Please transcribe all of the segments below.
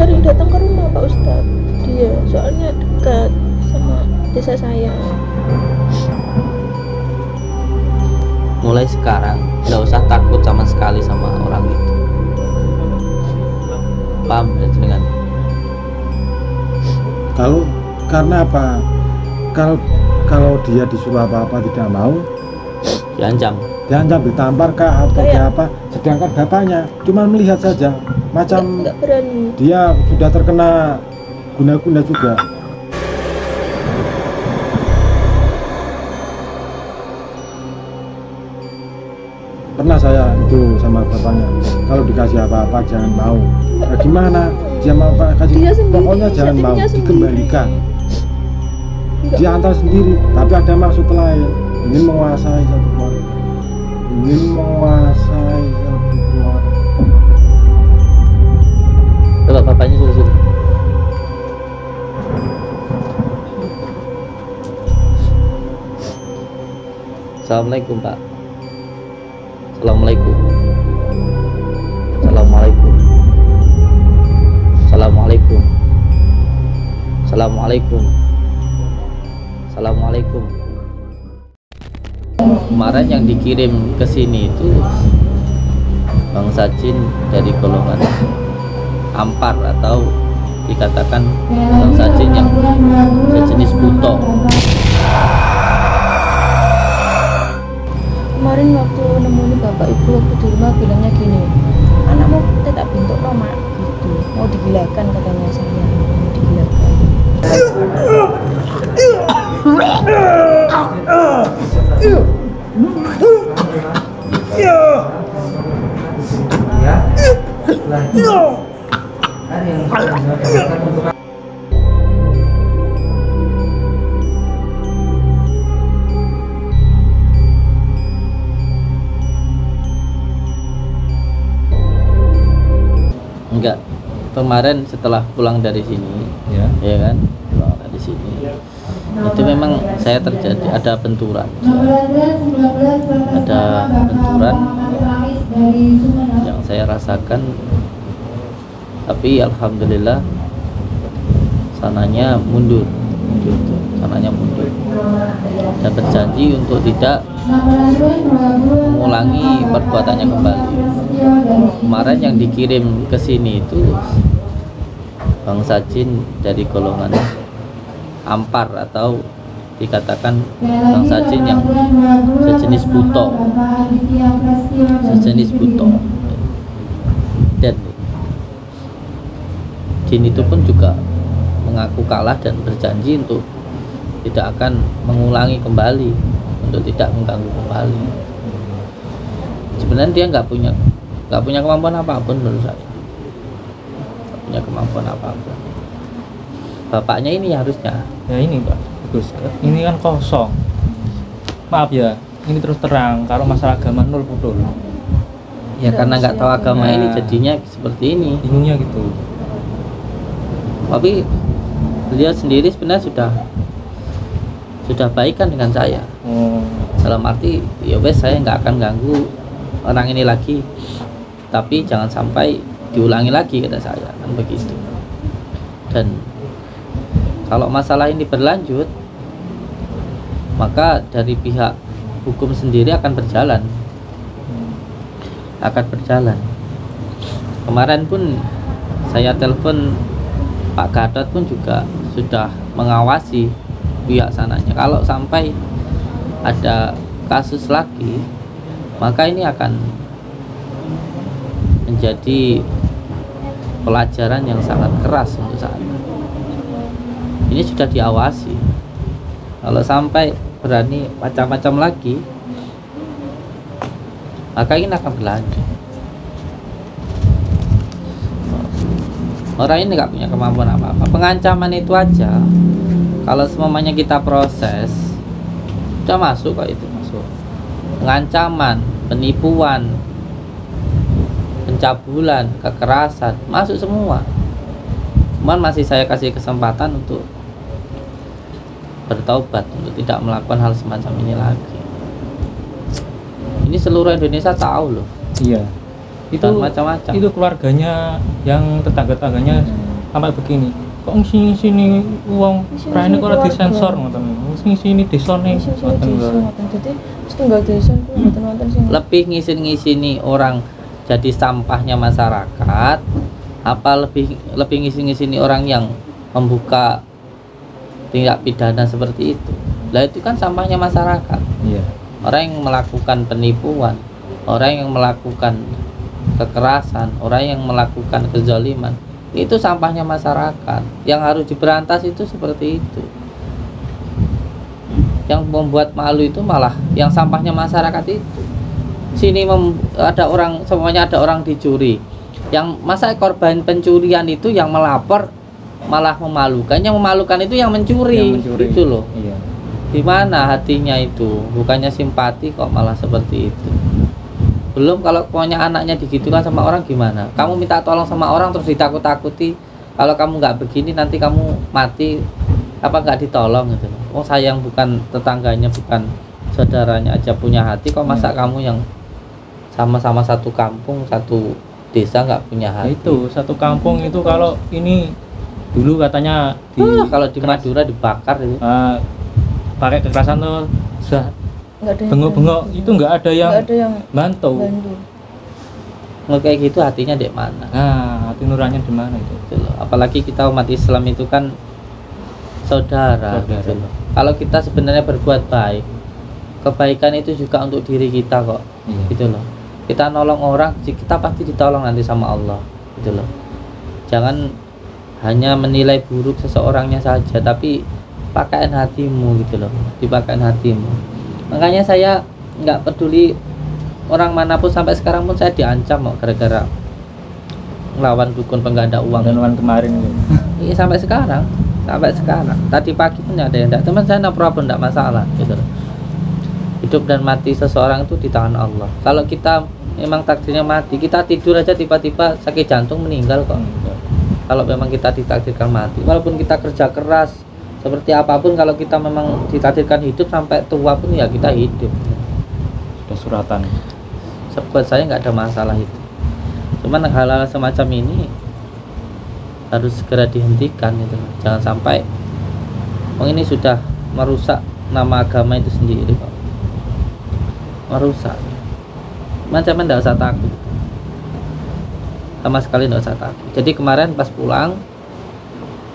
sering datang ke rumah Pak Ustadz. Dia soalnya dekat sama desa saya. Mulai sekarang nggak usah takut sama sekali sama orang itu. Paham dengan? Karena apa? Kalau dia disuruh apa-apa tidak mau, Diancam. ditampar kah atau dia apa? Sedangkan bapaknya cuma melihat saja, macam Nggak berani. dia sudah terkena guna-guna juga. Pernah saya itu sama bapaknya, kalau dikasih apa-apa jangan mau. Nah, gimana? Dia mau kasih, Dia sendiri, pokoknya jangan mau, inisiatifnya dikembalikan. Nggak. Dia antar sendiri, tapi ada maksud lain, ingin menguasai satu keluarga, ingin menguasai satu keluarga. Coba bapaknya suruh. Assalamualaikum Pak. Assalamualaikum. Assalamualaikum. Assalamualaikum. Assalamualaikum. Assalamualaikum. Kemarin yang dikirim ke sini itu Bang Sajin dari golongan Ampar, atau dikatakan Bang Sajin yang sejenis buto. Kemarin waktu nemuin bapak ibu waktu di rumah bilangnya gini, anakmu tetap bentuk Roma gitu, mau digilakan katanya saya, mau digilakan. Enggak, kemarin setelah pulang dari sini, ya kan, pulang dari sini, itu memang saya terjadi ada benturan yang saya rasakan, tapi alhamdulillah sananya mundur, gitu. Sananya mundur dan berjanji untuk tidak mengulangi perbuatannya kembali. Kemarin yang dikirim ke sini itu Bang Sajin dari golongan Ampar, atau dikatakan Bang Sajin yang sejenis buto, dan jin itu pun juga mengaku kalah dan berjanji untuk tidak akan mengulangi kembali, untuk tidak mengganggu kembali. Sebenarnya dia nggak punya kemampuan apapun menurut saya, nggak punya kemampuan apapun. Bapaknya ini harusnya, ya ini Pak Gus, ini kan kosong, maaf ya, ini terus terang, kalau masalah agama nol betul ya karena nggak tahu agama ini jadinya seperti ini, bingungnya gitu. Tapi beliau sendiri sebenarnya sudah baikan dengan saya, dalam arti ya wes saya nggak akan ganggu orang ini lagi, tapi jangan sampai diulangi lagi, kata saya kan begitu. Dan kalau masalah ini berlanjut, maka dari pihak hukum sendiri akan berjalan. Kemarin pun saya telepon Pak Gatot pun juga sudah mengawasi pihak sananya. Kalau sampai ada kasus lagi, maka ini akan menjadi pelajaran yang sangat keras untuk saya. Ini sudah diawasi. Kalau sampai berani macam-macam lagi, maka ini akan berlanjut. Orang ini nggak punya kemampuan apa-apa. Pengancaman itu aja, kalau semuanya kita proses, sudah masuk kok, itu masuk. Pengancaman, penipuan, pencabulan, kekerasan, masuk semua. Cuman masih saya kasih kesempatan untuk bertaubat, untuk tidak melakukan hal semacam ini lagi. Ini seluruh Indonesia tahu loh. Iya. Itu macam-macam. Itu keluarganya yang tetangga-tangganya sampai begini. Kok sini uang Ngisi-ngisi raine kok ora keluarga. disensor ngoten. Sini desone Sing ngoten desa lho. ngoten. Dadi setunggal desa ku mboten wonten sing Lebih ngisin-ngisini orang jadi sampahnya masyarakat, apa lebih ngisin-ngisini orang yang membuka tindak pidana seperti itu. Lah itu kan sampahnya masyarakat. Iya. Orang yang melakukan penipuan, orang yang melakukan kekerasan, orang yang melakukan kezaliman, itu sampahnya masyarakat. Yang harus diberantas itu seperti itu. Yang membuat malu itu malah yang sampahnya masyarakat itu. Sini ada orang, semuanya ada orang dicuri. Yang masa korban pencurian itu yang melapor malah memalukan. Yang memalukan itu yang mencuri. Itu loh. Iya. Di mana hatinya itu? Bukannya simpati kok malah seperti itu. Belum kalau punya anaknya digitukan sama orang gimana? Kamu minta tolong sama orang terus ditakut-takuti. Kalau kamu nggak begini nanti kamu mati, apa nggak ditolong gitu? Oh sayang, bukan tetangganya, bukan saudaranya aja punya hati, kok masa kamu yang sama-sama satu kampung, satu desa nggak punya hati? Itu satu kampung itu kalau ini dulu katanya Kalau di Madura dibakar itu. Pakai kekerasan tuh sudah enggak ada yang bengok-bengok itu nggak ada yang bantu. bantu. Kalau kayak gitu hatinya di mana? Nah, hati nurani di mana itu? Gitu loh. Apalagi kita umat Islam itu kan saudara. Gitu loh. Kalau kita sebenarnya berbuat baik, kebaikan itu juga untuk diri kita kok. Iya. Gitu loh. Kita nolong orang, kita pasti ditolong nanti sama Allah. Gitu loh. Jangan hanya menilai buruk seseorangnya saja, tapi pakaian hatimu gitu loh, dipakaian hatimu. Makanya saya nggak peduli orang manapun, sampai sekarang pun saya diancam kok gara-gara ngelawan dukun pengganda uang. Dan kemarin itu. Iya sampai sekarang. Tadi pagi pun ada yang enggak, teman saya no problem, enggak masalah gitu loh. Hidup dan mati seseorang itu di tangan Allah. Kalau kita memang takdirnya mati, kita tidur aja tiba-tiba sakit jantung meninggal kok. Kalau memang kita ditakdirkan mati, walaupun kita kerja keras seperti apapun, kalau kita memang ditakdirkan hidup sampai tua pun ya kita hidup. Sudah suratan. Buat saya nggak ada masalah itu. Cuman hal-hal semacam ini harus segera dihentikan gitu. Jangan sampai ini sudah merusak nama agama itu sendiri kok. Merusak. Macam enggak usah takut. Sama sekali enggak usah takut. Jadi kemarin pas pulang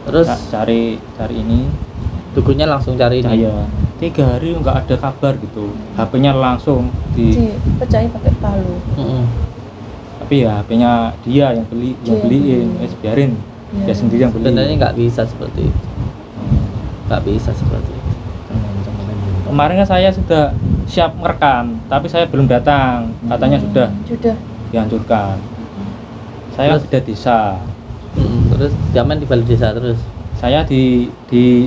terus cari ini dukunnya langsung cari ini. saya 3 hari nggak ada kabar gitu, HP-nya langsung dipecahin pakai palu. Tapi ya HP-nya dia yang beliin, biarin dia sendiri yang beli. Sebenarnya nggak bisa seperti itu, nggak bisa seperti itu. Kemarin kan saya sudah siap merekam, tapi saya belum datang, katanya sudah dihancurkan. Saya Terus? beda desa. Terus zaman di balai desa terus. Saya di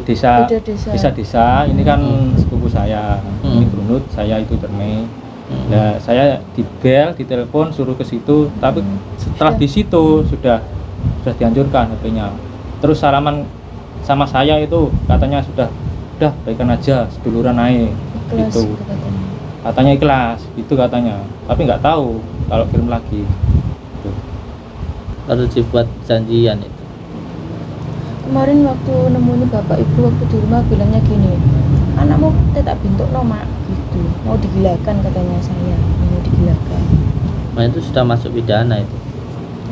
desa Beda desa. desa ini kan sepupu saya. Ini Brunut, saya itu Cermai. Ya saya ditelepon suruh ke situ, tapi setelah di situ sudah dihancurkan HP-nya. Terus salaman sama saya itu katanya sudah baikan aja, seduluran naik Ikhlas gitu. gitu katanya. Katanya ikhlas gitu katanya, tapi nggak tahu kalau kirim lagi. Gitu. Harus dibuat janjian itu. Kemarin waktu nemuin bapak ibu waktu di rumah bilangnya gini, anakmu tak bentuk no mak gitu, mau digilakan katanya saya, mau digilakan. Nah itu sudah masuk pidana itu.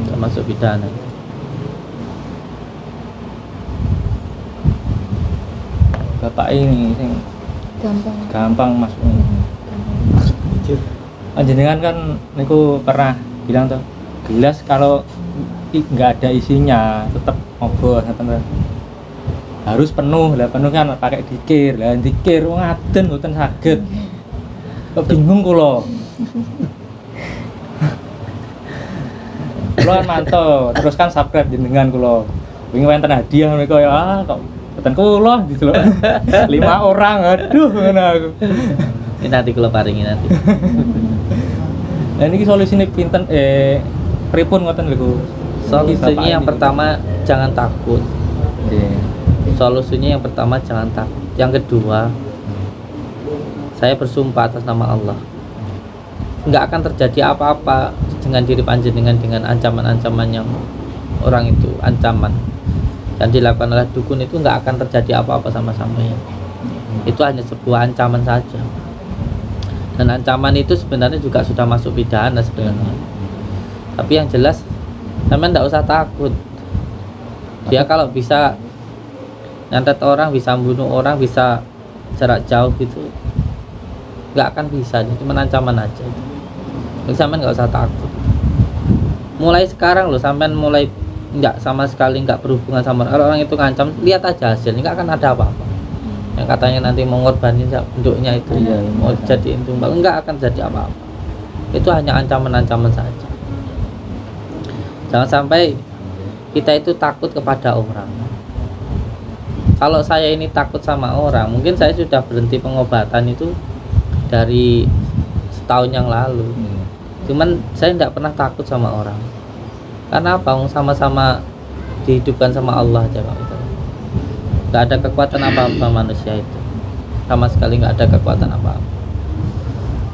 Sudah masuk pidana itu. Bapak ini sing gampang masuknya. Panjenengan kan niku pernah bilang tuh, gelas kalau nggak ada isinya tetap obor, harus penuh lah, penuh kan pakai dikir lah, dikir wong aden mboten saged. Kok bingung kula. Kula kan mantau, terus kan subscribe jenengan kula. Wingi wonten hadiah mereka ya kok mboten kula gitu loh. 5 orang, aduh ngono aku. Ini nanti kalau paringi nanti. Nah ini solusinya pinten pripun ngoten lho. Solusinya yang pertama jangan takut. Nggih. Solusinya yang pertama jangan takut. Yang kedua, saya bersumpah atas nama Allah, nggak akan terjadi apa-apa dengan diri panjenengan dengan ancaman-ancaman yang orang itu ancaman. yang dilakukan oleh dukun itu nggak akan terjadi apa-apa sama sampean. Itu hanya sebuah ancaman saja. Dan ancaman itu sebenarnya juga sudah masuk pidana sebenarnya. Tapi yang jelas sampean nggak usah takut. Dia kalau bisa nyantet orang, bisa bunuh orang, bisa jarak jauh gitu, nggak akan bisa. Cuma ancaman aja. Jadi sampean nggak usah takut. Mulai sekarang loh, sampean mulai nggak sama sekali nggak berhubungan sama orang. Kalau orang itu ngancam, lihat aja hasilnya, nggak akan ada apa-apa. Yang katanya nanti mau ngorbanin bentuknya itu, mau jadiin tumbal, nggak akan jadi apa-apa. Itu hanya ancaman-ancaman saja. Jangan sampai kita itu takut kepada orang. Kalau saya ini takut sama orang, mungkin saya sudah berhenti pengobatan itu dari setahun yang lalu. Cuman saya tidak pernah takut sama orang. Karena apa? Sama-sama dihidupkan sama Allah aja Pak. Gak ada kekuatan apa-apa manusia itu. Sama sekali gak ada kekuatan apa-apa.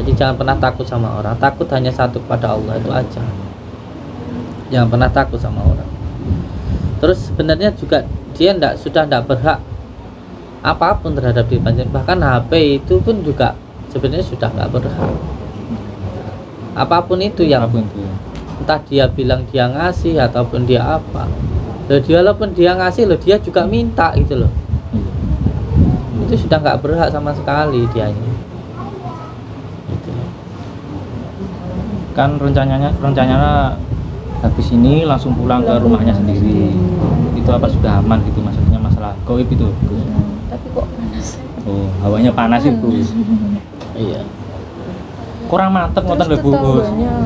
Jadi jangan pernah takut sama orang. Takut hanya satu kepada Allah, itu aja. Jangan pernah takut sama orang. Terus sebenarnya juga dia sudah tidak berhak apapun terhadap diri panjenengan. Bahkan HP itu pun juga sebenarnya sudah nggak berhak. Apapun itu yang entah dia bilang dia ngasih ataupun dia apa, loh dia walaupun dia ngasih loh dia juga minta gitu loh. Itu sudah nggak berhak sama sekali dia ini. Gitu. Kan rencananya habis ini langsung pulang ke rumahnya sendiri. Itu apa sudah aman gitu, maksudnya masalah goib itu? Tapi kok panas? Oh, hawanya panas itu. Iya. Kurang mantep ngoten lho Bu.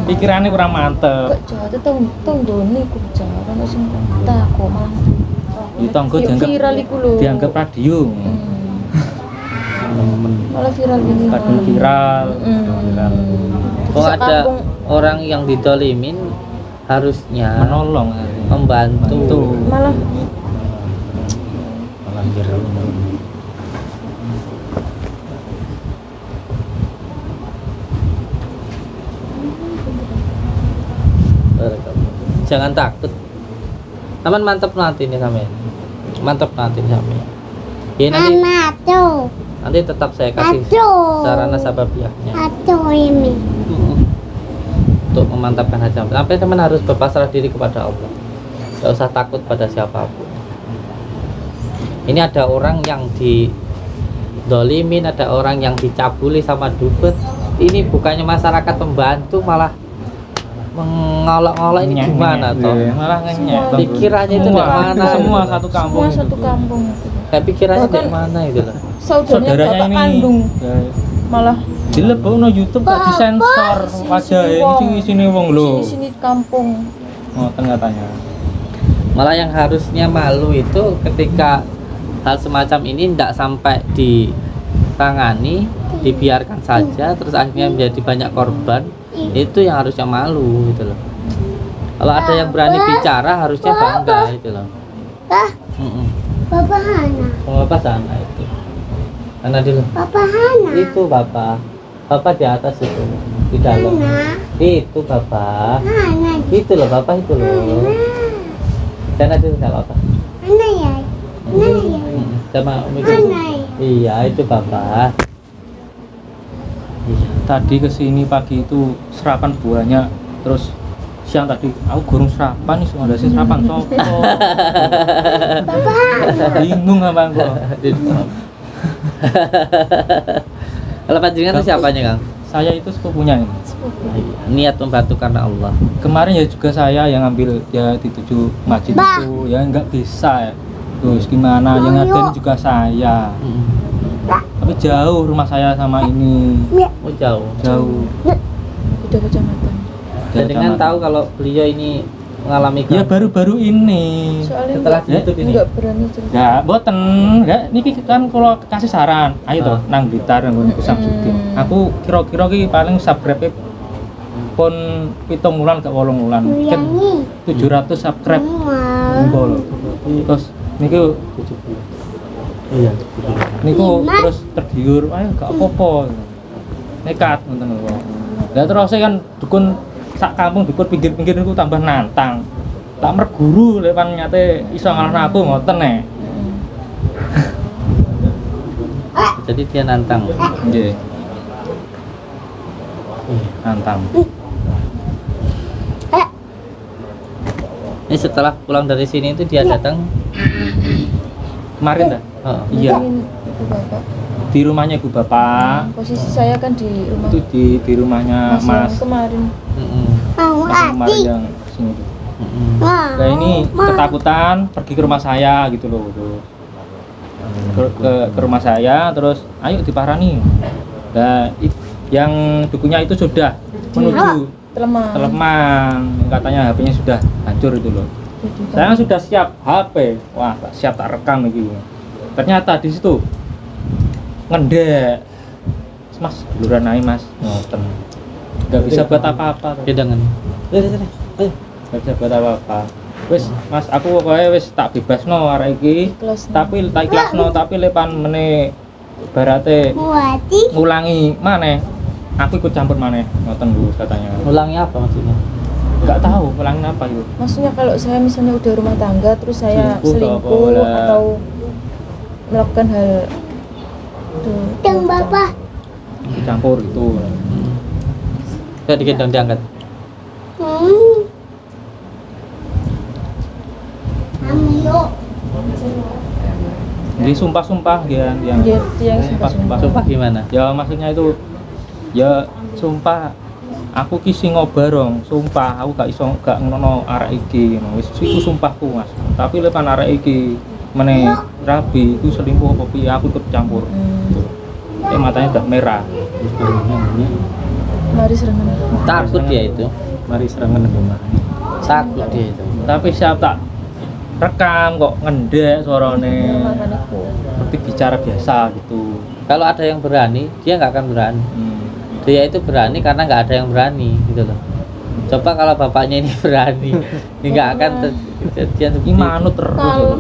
Pikirannya kurang mantep. Kok jahat tonggone ku jahat ana sing tak kok malah. Itu tonggo dianggap radio. Malah viral ini. Kadang viral. Kok ada orang yang didolimin harusnya menolong, membantu. Malah viral. Jangan takut. Aman, mantap nanti nih sampean. Mantap nanti sampean. Ya nanti tetap saya kasih sarana sababiahnya. Ini. Untuk memantapkan hati sampai teman harus berpasrah diri kepada Allah. Tidak usah takut pada siapapun. Ini ada orang yang didolimin, ada orang yang dicabuli sama dukun. Ini bukannya masyarakat pembantu, malah mengolok-olok ini gimana toh? Malah ngenyek. Pikirannya itu dari mana? Semua satu kampung. semua satu kampung. Kayak pikirannya dari mana itu loh? Saudaranya bapak ini kandung malah dilebokno YouTube gak disensor wajahe sini wong lho. Sini kampung. Ngoten katanya. Malah yang harusnya malu itu ketika hal semacam ini tidak sampai ditangani, dibiarkan saja, terus akhirnya menjadi banyak korban. Itu yang harusnya malu gitu loh. Kalau ada yang berani bicara harusnya bangga gitu loh. Bapak Hana. Bapak sana itu. Mana dulu? Bapak Hana. Itu bapak. Bapak di atas itu, di dalam. Hana. Itu bapak. Hana. Itu loh bapak itu loh. Sana dulu nggak apa-apa. Hana ya. Hana ya. Sama Hana ya. Iya itu bapak. Iya. Tadi kesini pagi itu serapan buahnya, terus siang tadi aku gurung serapan nih, ada sih serapan sopo. Bingung sama aku. Kalau panjenengan itu siapanya Kang? Saya itu sepupunya ini. Niat membantu karena Allah. Kemarin ya juga saya yang ambil ya dituju masjid itu, ya nggak bisa ya. Terus gimana? Yang ada ini juga saya. Tapi jauh rumah saya sama ini. Oh jauh. Jauh. Udah kecamatan. Dengan tahu kalau beliau ini mengalami Ya baru-baru ini. Soalnya setelah YouTube ini. enggak berani cerita. Ya, boten. Enggak, niki kan kalau kasih saran, ayo toh nang Blitar nang nggon Samsudin. Aku kira-kira ki paling subscribe pun 7 wulan ke 8 wulan. Kan 700 subscribe. Engko. Terus niku Iya. niku terus tergiur, ayo gak apa-apa. Nekat ngoten lho. Lah terus kan dukun sak kampung dukun pinggir-pinggir niku tambah nantang. tak merguru lepan nyate iso ngalahno aku ngoten nek. Jadi dia nantang. Nggih. Nantang. Ini setelah pulang dari sini itu dia datang. Kemarin dah. Oh. Iya. Ibu bapak. Di rumahnya ibu bapak. Posisi saya kan di rumah Itu di rumahnya Mas Mas. yang kemarin. Mau Mas kemarin adik. yang sini tuh. Mau. Nah ini ketakutan pergi ke rumah saya gitu loh tuh. Ke rumah saya terus ayo diparani. Nah yang dukunya itu sudah menuju Teleman, katanya HP-nya sudah hancur itu loh. Saya sudah siap HP, wah tak siap tak rekam lagi. Ternyata di situ ngendek, Mas duluran aja Mas, ngoten. Gak bisa buat apa-apa. Hidangan. Gak bisa buat apa-apa. Wes Mas, aku pokoknya wes tak bebasno arek iki. Tapi tak ikhlasno, tapi lepan meneh ibarate Mau adik. ngulangi maneh. Aku ikut campur maneh, ngoten Bu katanya. Ulangi apa maksudnya? Enggak tahu ulangin apa itu. Maksudnya kalau saya misalnya udah rumah tangga terus saya Selingkuh selingkuh apa, atau melakukan hal itu. Deng bapak. Ikut campur gitu. Kayak digendong diangkat. Ambil. Jadi sumpah-sumpah dia Dia yang sumpah-sumpah. Sumpah gimana? ya maksudnya itu ya sumpah aku ki sing ngobarong sumpah aku gak iso gak ngono arek iki wis iku sumpahku Mas tapi lepan arek iki meneh rabi itu selingkuh apa piye aku ikut campur matanya udah merah Mari serangan. Takut dia itu. Mari serangan rumah. Takut dia itu. tapi siap tak rekam kok ngendek suarane Makanya aku. seperti bicara biasa gitu. Kalau ada yang berani, dia nggak akan berani. Dia itu berani karena nggak ada yang berani gitu loh. Coba kalau bapaknya ini berani, ini nggak akan kejadian seperti Ini manut terus Kalau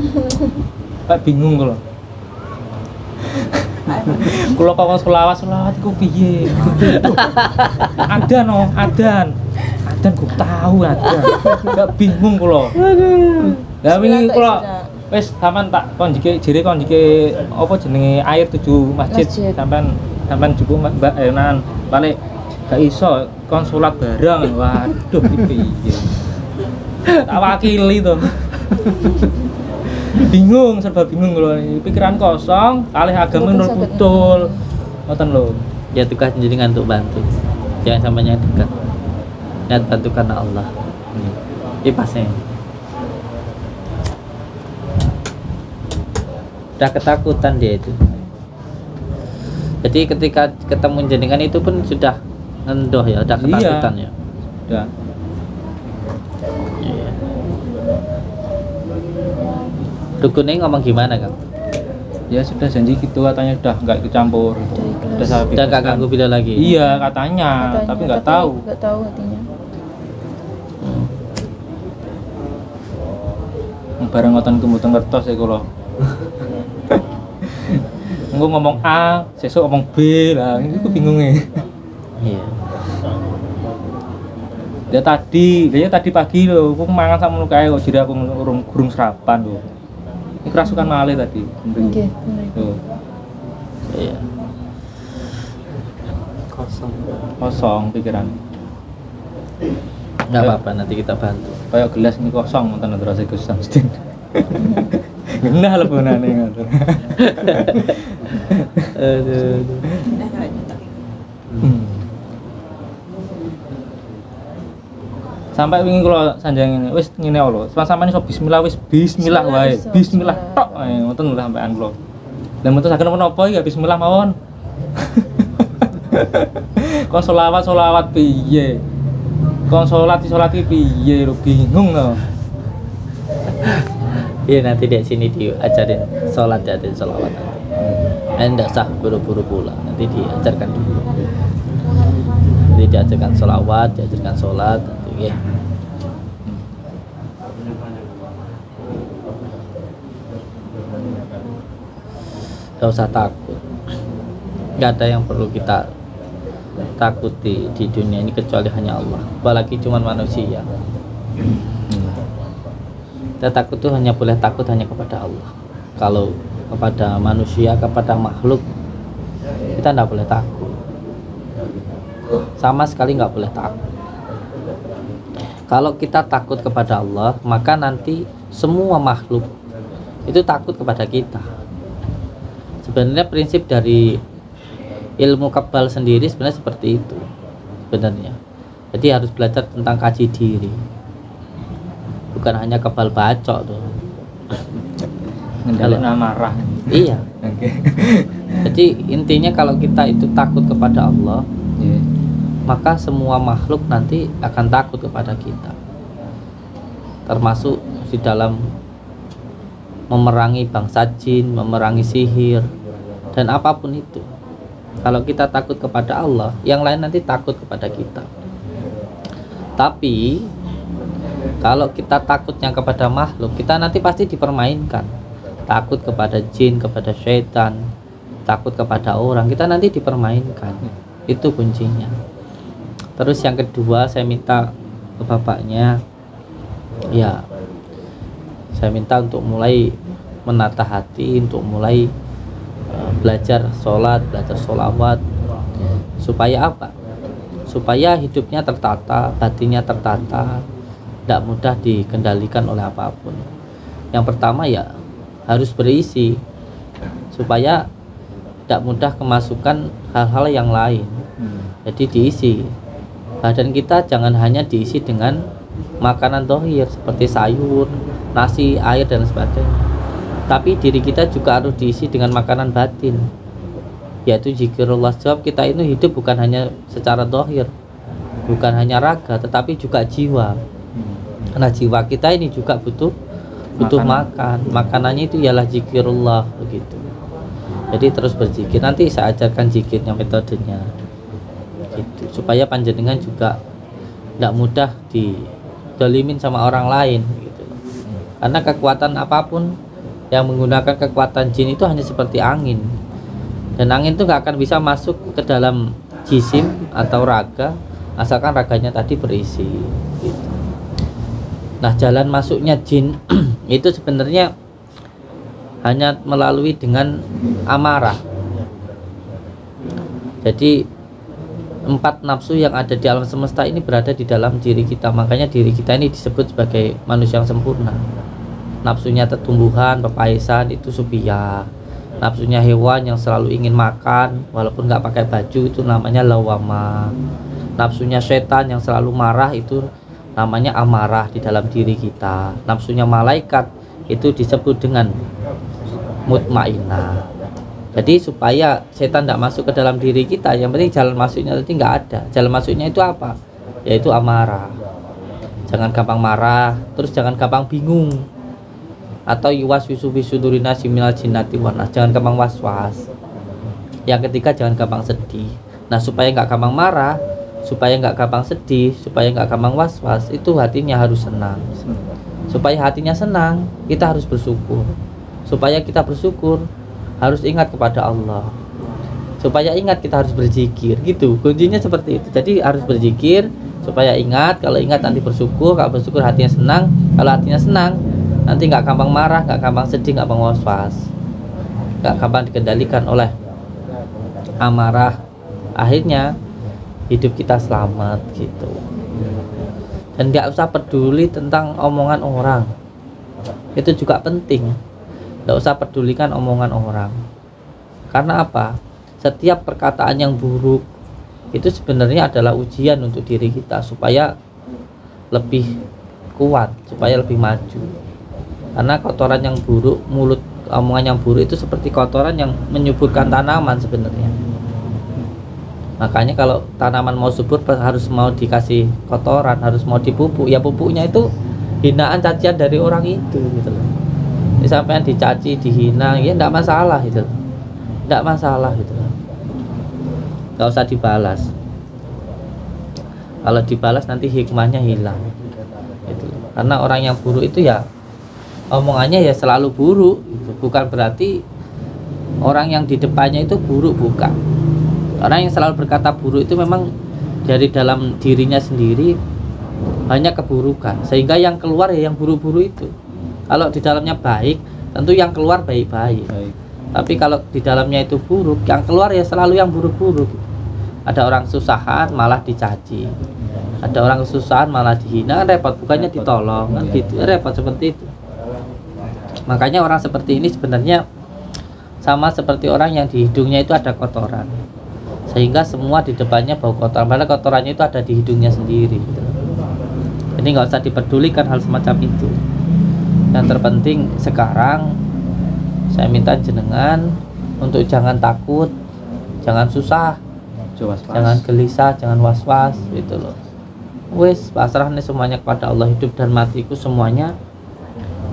kayak bingung kalau kalau kau selawat itu piye adan gue tahu adan gak bingung kalau ya wingi kalau wes sampean tak konjike apa jenenge air 7 masjid Masjid. sampean cukup Mbak Enan balik gak iso kon salat bareng waduh iki piye tak wakili to serba bingung lho pikiran kosong kalih agama nol putul ngoten lho ya tugas jenengan untuk bantu. Jangan sampai yang dekat. Niat bantu karena Allah. Ini pasnya. Udah ketakutan dia itu. Jadi ketika ketemu jenengan itu pun sudah ngendoh ya, udah ketakutan ya. udah Iya. Dukunnya ngomong gimana Kang? ya sudah janji gitu katanya udah nggak ikut campur udah saya Udah gak bebaskan. ganggu beda lagi. Iya katanya, tapi nggak tahu Nggak tahu hatinya. bareng ngoten kemudian kertas ya kalau engko ngomong A, sesuk ngomong B lah, itu aku bingung ya. Iya. Dia tadi pagi loh, aku mangan sama kayak kok jadi aku gurung sarapan loh. Ini kerasukan malih tadi. Oke, benar. Tuh, Iya. kosong pikiran. Nggak apa-apa, nanti kita bantu. Kayak gelas ini kosong, nonton terus Gus Samsudin. Genah lebonane ngoten. Aduh. Sampai wingi kula sanjang ini wis ngene lho. Sampeyan iso bismillah wis bismillah wae. Bismillah, Bismillah bismillah. tok ae ngoten lho sampean kula. Lah mboten saged menapa ya bismillah mawon. Kon selawat piye? Kon salat iki piye lho bingung lho. Iya nanti di sini diajarin sholat, diajarin sholawat nanti. Enggak sah buru-buru pulang, nanti diajarkan dulu. Nanti diajarkan sholawat, diajarkan sholat, nanti ya. Gak usah takut. Gak ada yang perlu kita takuti di dunia ini kecuali hanya Allah. Apalagi cuman manusia. Kita takut itu hanya boleh takut hanya kepada Allah. Kalau kepada manusia, kepada makhluk, kita tidak boleh takut. Sama sekali nggak boleh takut. Kalau kita takut kepada Allah, maka nanti semua makhluk itu takut kepada kita. Sebenarnya prinsip dari ilmu kebal sendiri sebenarnya seperti itu sebenarnya. Jadi harus belajar tentang kaji diri, bukan hanya kebal bacok tuh. Kalau amarah. Iya. Oke. Jadi intinya kalau kita itu takut kepada Allah, maka semua makhluk nanti akan takut kepada kita, termasuk di dalam memerangi bangsa jin, memerangi sihir, dan apapun itu. Kalau kita takut kepada Allah, yang lain nanti takut kepada kita. Tapi kalau kita takutnya kepada makhluk, kita nanti pasti dipermainkan. Takut kepada jin, kepada syaitan, takut kepada orang, kita nanti dipermainkan. Itu kuncinya. Terus yang kedua, saya minta ke bapaknya, ya, saya minta untuk mulai menata hati, untuk mulai belajar sholat, belajar sholawat. Supaya apa? Supaya hidupnya tertata, batinnya tertata, tidak mudah dikendalikan oleh apapun. Yang pertama ya harus berisi, supaya tidak mudah kemasukan hal-hal yang lain. Jadi diisi. Badan kita jangan hanya diisi dengan makanan dohir seperti sayur, nasi, air dan sebagainya. Tapi diri kita juga harus diisi dengan makanan batin, yaitu zikirullah. Sebab kita itu hidup bukan hanya secara dohir, bukan hanya raga, tetapi juga jiwa. Karena jiwa kita ini juga butuh makan. Makanannya itu ialah zikirullah begitu. Jadi terus berzikir. Nanti saya ajarkan zikirnya, metodenya gitu, supaya panjenengan juga tidak mudah didolimin sama orang lain gitu. Karena kekuatan apapun yang menggunakan kekuatan jin itu hanya seperti angin, dan angin itu nggak akan bisa masuk ke dalam jisim atau raga asalkan raganya tadi berisi gitu. Nah, jalan masuknya jin itu sebenarnya hanya melalui dengan amarah. Jadi 4 nafsu yang ada di alam semesta ini berada di dalam diri kita. Makanya diri kita ini disebut sebagai manusia yang sempurna. Nafsunya tumbuhan, pepaisan itu supiyah. Nafsunya hewan yang selalu ingin makan walaupun nggak pakai baju itu namanya lawama. Nafsunya setan yang selalu marah itu namanya amarah di dalam diri kita. Nafsunya malaikat itu disebut dengan mutmainah. Jadi supaya setan tidak masuk ke dalam diri kita, yang penting jalan masuknya tadi nggak ada. Jalan masuknya itu apa? Yaitu amarah. Jangan gampang marah, terus jangan gampang bingung. Atau yuwaswisu fi suduri nasi minal jinnati wan nas. Jangan gampang was-was. Yang ketiga, jangan gampang sedih. Nah, supaya nggak gampang marah, supaya nggak gampang sedih, supaya nggak gampang was-was, itu hatinya harus senang. Supaya hatinya senang, kita harus bersyukur. Supaya kita bersyukur, harus ingat kepada Allah. Supaya ingat, kita harus berzikir gitu. Kuncinya seperti itu. Jadi harus berzikir supaya ingat. Kalau ingat nanti bersyukur. Kalau bersyukur hatinya senang. Kalau hatinya senang, nanti nggak gampang marah, nggak gampang sedih, nggak gampang was-was, nggak gampang dikendalikan oleh amarah. Akhirnya hidup kita selamat gitu. Dan nggak usah peduli tentang omongan orang. Itu juga penting. Nggak usah pedulikan omongan orang. Karena apa? Setiap perkataan yang buruk itu sebenarnya adalah ujian untuk diri kita supaya lebih kuat, supaya lebih maju. Karena kotoran yang buruk, mulut, omongan yang buruk itu seperti kotoran yang menyuburkan tanaman sebenarnya. Makanya kalau tanaman mau subur harus mau dikasih kotoran, harus mau dipupuk. Ya pupuknya itu hinaan, cacian dari orang itu gitu loh. Sampai dicaci, dihina, ya enggak masalah gitu. Enggak masalah gitu. Enggak usah dibalas. Kalau dibalas nanti hikmahnya hilang. Gitu. Karena orang yang buruk itu ya omongannya ya selalu buruk gitu. Bukan berarti orang yang di depannya itu buruk, bukan. Orang yang selalu berkata buruk itu memang dari dalam dirinya sendiri banyak keburukan, sehingga yang keluar ya yang buruk-buruk itu. Kalau di dalamnya baik, tentu yang keluar baik-baik. Baik. Tapi kalau di dalamnya itu buruk, yang keluar ya selalu yang buruk-buruk. Ada orang kesusahan malah dicaci, ada orang kesusahan malah dihina, kan repot, bukannya ditolong kan gitu, repot seperti itu. Makanya orang seperti ini sebenarnya sama seperti orang yang di hidungnya itu ada kotoran, sehingga semua di depannya bau kotoran, padahal kotorannya itu ada di hidungnya sendiri gitu. Jadi nggak usah diperdulikan hal semacam itu. Yang terpenting sekarang saya minta jenengan untuk jangan takut, jangan susah, jangan gelisah, jangan was-was gitu loh. Wes pasrah nih semuanya kepada Allah, hidup dan matiku semuanya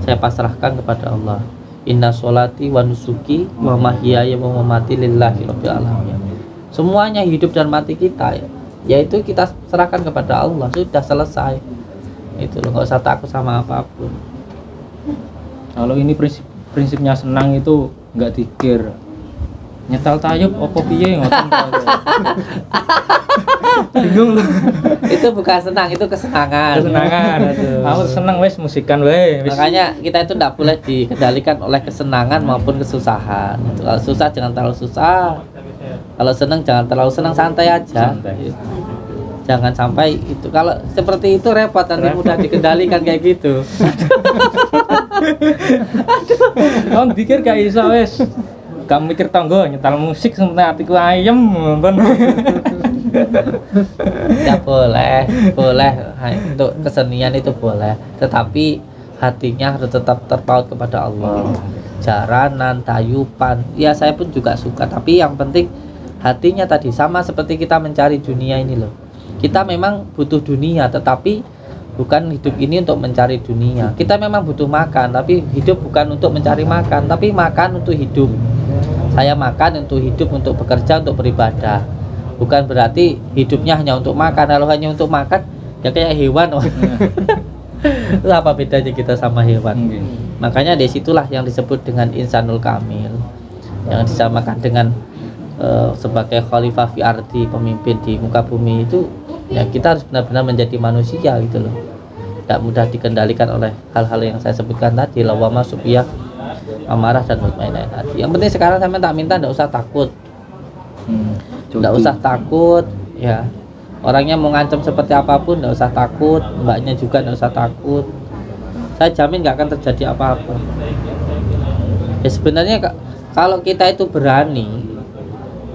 saya pasrahkan kepada Allah. Inna sholati wa nusuki wa mahyaya wa mamati lillahi rabbil alamin. Semuanya hidup dan mati kita ya, yaitu kita serahkan kepada Allah, sudah selesai. Itu loh, nggak usah takut sama apapun. Kalau ini prinsipnya senang itu nggak dikir nyetal tayub opo piye ngoten. Bingung lu. Itu bukan senang, itu kesenangan. Kesenangan. Aku seneng wes musikan wes. Makanya kita itu tidak boleh dikendalikan oleh kesenangan maupun kesusahan. Kalau susah jangan terlalu susah, kalau senang jangan terlalu senang, santai aja. Santai. Jangan sampai itu, kalau seperti itu repot, nanti mudah dikendalikan kayak gitu. Kamu pikir gak iso wes. Kamu mikir tanggo nyetal musik sampai hatiku ayem nonton. Ya boleh untuk kesenian itu boleh, tetapi hatinya harus tetap terpaut kepada Allah. Jaranan, tayupan, ya saya pun juga suka, tapi yang penting hatinya tadi, sama seperti kita mencari dunia ini loh. Kita memang butuh dunia, tetapi bukan hidup ini untuk mencari dunia. Kita memang butuh makan, tapi hidup bukan untuk mencari makan, tapi makan untuk hidup. Saya makan untuk hidup, untuk bekerja, untuk beribadah. Bukan berarti hidupnya hanya untuk makan. Kalau hanya untuk makan, ya kayak hewan. Itu apa bedanya kita sama hewan? Makanya disitulah yang disebut dengan insanul kamil, yang disamakan dengan sebagai khalifah fi ardi, pemimpin di muka bumi itu. Ya kita harus benar-benar menjadi manusia gitu loh. Tidak mudah dikendalikan oleh hal-hal yang saya sebutkan tadi, lawama, subiyah, amarah dan mutmainnah tadi. Yang penting sekarang saya minta tidak usah takut. Tidak usah takut ya. Orangnya mau ngancam seperti apapun tidak usah takut, mbaknya juga tidak usah takut. Saya jamin nggak akan terjadi apa-apa. Ya sebenarnya kalau kita itu berani,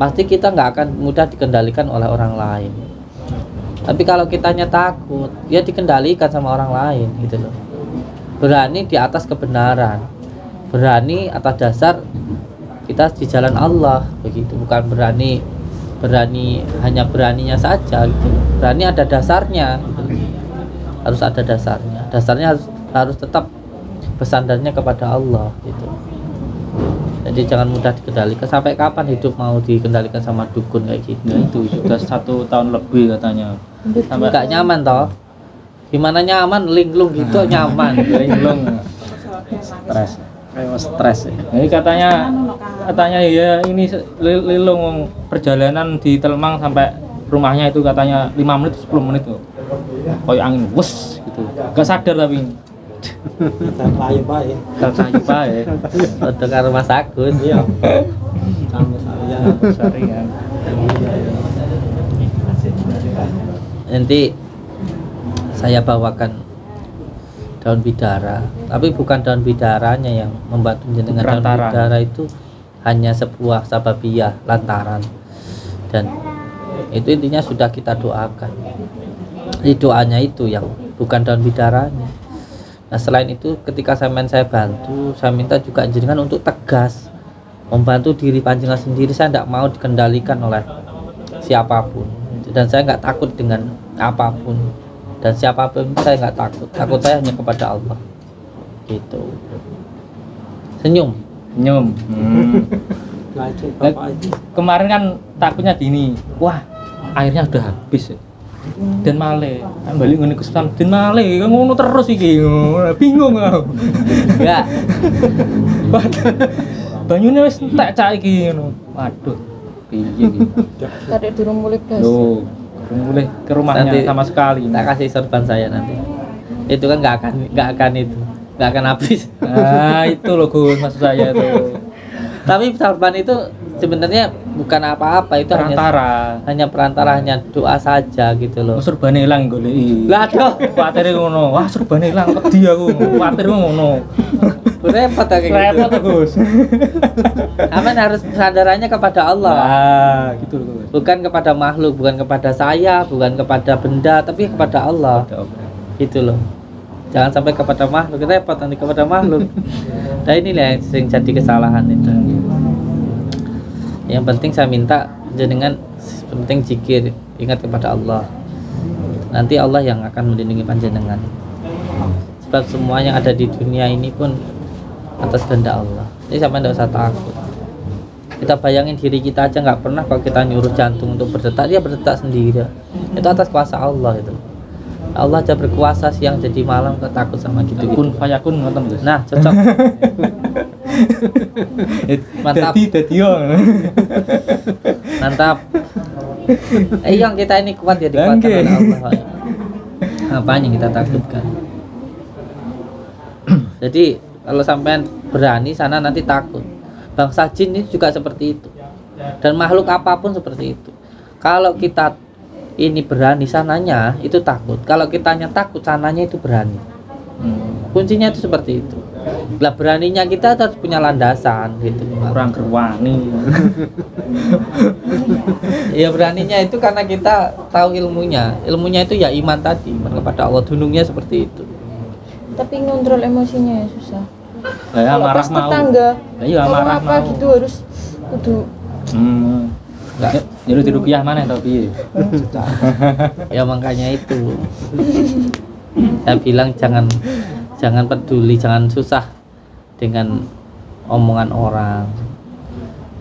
pasti kita nggak akan mudah dikendalikan oleh orang lain. Tapi kalau kitanya takut, ya dikendalikan sama orang lain gitu loh. Berani di atas kebenaran, berani atas dasar kita di jalan Allah begitu, bukan berani hanya beraninya saja gitu. Berani ada dasarnya gitu. Harus ada dasarnya harus tetap bersandarnya kepada Allah gitu. Jadi jangan mudah dikendalikan. Sampai kapan hidup mau dikendalikan sama dukun kayak gitu? Nah, itu sudah 1 tahun lebih katanya. Sampai nggak nyaman toh? Gimana nyaman? Linglung gitu nyaman. Linglung. Stres ya. Ini katanya ya ini lilung perjalanan di Telmang sampai rumahnya itu katanya 5 menit 10 menit tuh. Kayak angin wes gitu. Gak sadar tapi. Kayu baik. Kayu baik. Udah ke rumah Sagus. Iya. Sama saya. Saringan. Nanti saya bawakan daun bidara, tapi bukan daun bidaranya yang membantu jenengan. Daun bidara itu hanya sebuah sababiyah, lantaran, dan itu intinya sudah kita doakan. Di doanya itu yang bukan daun bidaranya. Nah selain itu ketika saya bantu, saya minta juga jenengan untuk tegas membantu diri panjenengan sendiri. Saya tidak mau dikendalikan oleh siapapun, dan saya nggak takut dengan apapun dan siapapun. Saya nggak takut saya hanya kepada Allah gitu. Senyum. Nah, kemarin kan takutnya gini, wah airnya udah habis dan male balik ngene kesempatan dan male ngono terus iki bingung aku. Enggak. Banyune wis entek cak iki ngono. Waduh. Piye iki? Kadek durung mulai blas. Loh, mulai ke rumahnya Nanti sama sekali. Tak kasih sorban saya nanti. Itu kan nggak akan itu. nggak akan habis. Nah itu loh Gus maksud saya tuh. Tapi sorban itu sebenarnya bukan apa-apa, itu hanya perantara, hanya doa saja gitu loh. Surbane ilang goleki. Lah aduh, kuwatir ngono. Wah, surbane ilang wedi aku. Kuwatir ngono. repot kayak gitu. Repot Gus. Aman harus sandarannya kepada Allah. Nah, gitu loh Gus. Bukan kepada makhluk, bukan kepada saya, bukan kepada benda, tapi kepada Allah. Gitu loh. Jangan sampai kepada makhluk, repot nanti kepada makhluk. Nah inilah yang sering jadi kesalahan itu. Yang penting saya minta jenengan penting zikir, ingat kepada Allah. Nanti Allah yang akan melindungi panjenengan. Sebab semua yang ada di dunia ini pun atas kehendak Allah. Jadi sampai tidak usah takut. Kita bayangin diri kita aja nggak pernah kalau kita nyuruh jantung untuk berdetak, dia berdetak sendiri. Itu atas kuasa Allah itu. Allah aja berkuasa siang jadi malam, nggak takut sama gitu. Kun fayakun ngoten Gus. Nah cocok. Mantap. Mantap. Yang kita ini kuat ya, dikuatkan oleh Allah. Apa yang kita takutkan? Jadi kalau sampean berani sana nanti takut. Bangsa jin itu juga seperti itu. Dan makhluk apapun seperti itu. Kalau kita ini berani sananya itu takut. Kalau kitanya takut sananya itu berani. Kuncinya itu seperti itu. Lah beraninya kita harus punya landasan gitu. Kurang gerwani. Ya beraninya itu karena kita tahu ilmunya. Ilmunya itu ya iman tadi, iman kepada Allah. Dunungnya seperti itu. Tapi ngontrol emosinya ya susah. Ya Kalau marah pas mau. tetangga Iya marah apa mau. gitu harus kudu Enggak. Jadi di rupiah mana tapi Ya makanya itu. Saya bilang jangan peduli, jangan susah dengan omongan orang.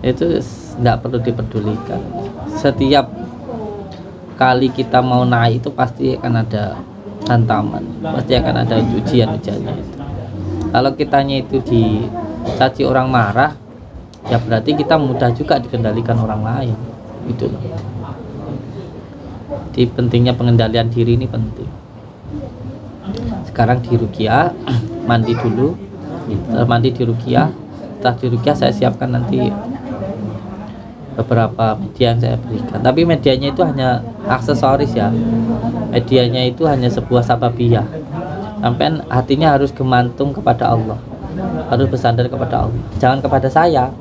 Itu enggak perlu dipedulikan. Setiap kali kita mau naik itu pasti akan ada hantaman, pasti akan ada ujian-ujiannya itu. Kalau kitanya itu dicaci orang marah, ya berarti kita mudah juga dikendalikan orang lain. Gitu loh. Di pentingnya pengendalian diri ini penting. Sekarang di ruqyah mandi dulu. Setelah mandi di ruqyah, setelah di ruqyah saya siapkan nanti beberapa media yang saya berikan. Tapi medianya itu hanya aksesoris ya. Medianya itu hanya sebuah sababiyah. Sampai hatinya harus gemantung kepada Allah, harus bersandar kepada Allah, jangan kepada saya.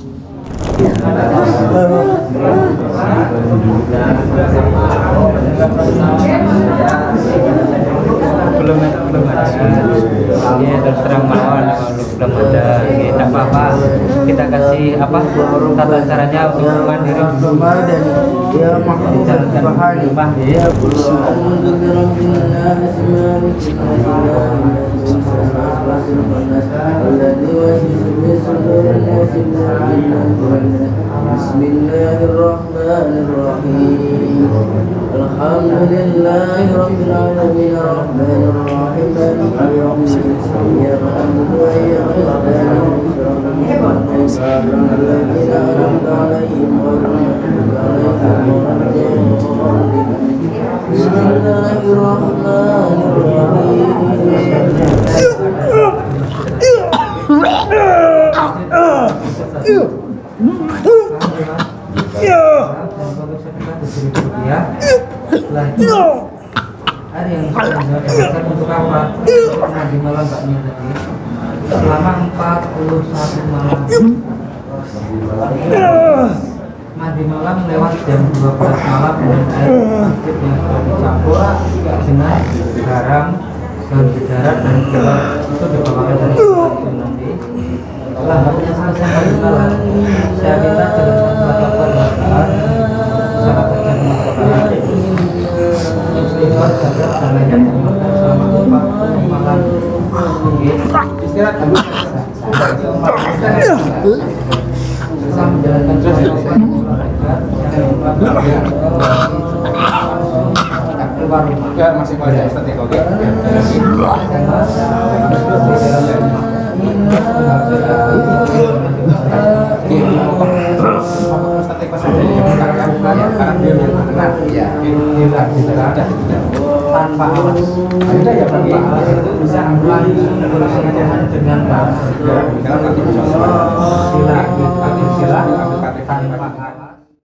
belum ya terus terang mawon belum ada ya, tidak apa-apa kita kasih apa tata caranya untuk mandiri dulu dijalankan rumah ya Bismillahirrahmanirrahim. Alhamdulillahirabbil alamin arrahmanir rahim maliki yaumiddin iyyaka na'budu wa iyyaka nasta'in ihdinas siratal mustaqim ya setelah itu ada yang saya untuk apa di malam baknya tadi selama 41 malam mandi malam lewat jam 12 malam dengan air masjid yang sudah dicampur dengan garam dan berjarak dan itu dibawakan dari itu nanti setelah waktunya selesai mandi malam saya minta dengan kekuatan sangat terjadi istighfar dan lainnya selama 40 malam istirahat dulu bisa menjalankan ya masih banyak Ustaz ya oke. tanpa alas. Ada ya Bang? Tanpa alas itu bisa melakukan bersengaja dengan bahasa Kalau kaki bisa sila, kaki sila tanpa alas.